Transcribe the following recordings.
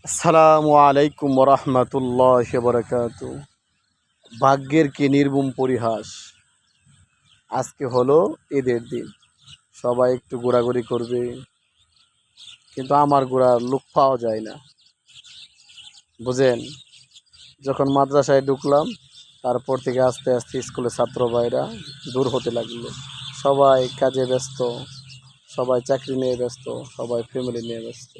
আসসালামু আলাইকুম ওরহমতুল্লাহি বারাকাতু। ভাগ্যের কি নির্মম পরিহাস। আজকে হলো ঈদের দিন, সবাই একটু ঘোরাঘুরি করবে, কিন্তু আমার ঘোরার লোক পাওয়া যায় না। বুঝেন, যখন মাদ্রাসায় ঢুকলাম তারপর থেকে আস্তে আস্তে স্কুলের ছাত্র ভাইরা দূর হতে লাগলো। সবাই কাজে ব্যস্ত, সবাই চাকরি নিয়ে ব্যস্ত, সবাই ফ্যামিলি নিয়ে ব্যস্ত।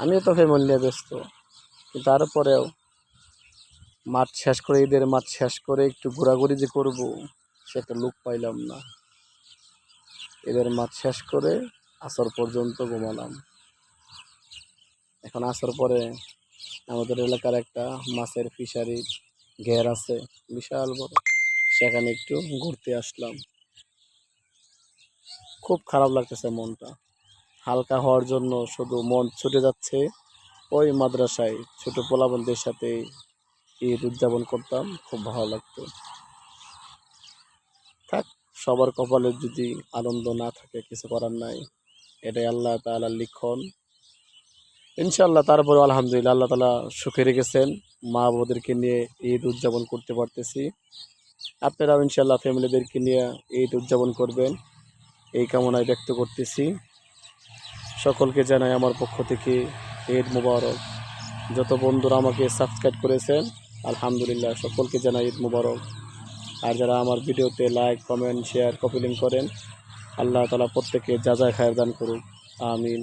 আমিও তো ফ্যামিলি নিয়ে ব্যস্ত, কিন্তু তারপরেও মাঠ শেষ করে, ঈদের মাঠ শেষ করে একটু ঘোরাঘুরি যে করব, সে একটা লোক পাইলাম না। ঈদের মাঠ শেষ করে আসর পর্যন্ত ঘুমালাম। এখন আসর পরে আমাদের এলাকার একটা মাছের ফিশারি ঘের আছে, বিশাল বড়, সেখানে একটু ঘুরতে আসলাম। খুব খারাপ লাগতেছে মনটা। হালকা হওয়ার জন্য শুধু মন ছুটে যাচ্ছে ওই মাদ্রাসায় ছোট পোলাবনদের সাথে ঈদ উদযাপন করতাম, খুব ভালো লাগতো। থাক, সবার কপালে যদি আনন্দ না থাকে কিছু করার নাই, এটাই আল্লাহ তাআলার লিখন। ইনশাআল্লাহ তারপরে আলহামদুলিল্লাহ আল্লাহ তাআলা সুখে রেখেছেন, মা বাবাদেরকে নিয়ে ঈদ উদযাপন করতে পারতেছি। আপনারাও ইনশাআল্লাহ ফ্যামিলিদেরকে নিয়ে ঈদ উদযাপন করবেন, এই কামনায় ব্যক্ত করতেছি। সকলকে জানাই আমার পক্ষ থেকে ঈদ মুবারক। যত বন্ধুরা আমাকে সাবস্ক্রাইব করেছেন আলহামদুলিল্লাহ, সকলকে জানাই ঈদ মুবারক। আর যারা আমার ভিডিওতে like, comment, share, copy link করেন, আল্লাহ তাআলা প্রত্যেককে যা যা খায়ের দান করুক, আমিন।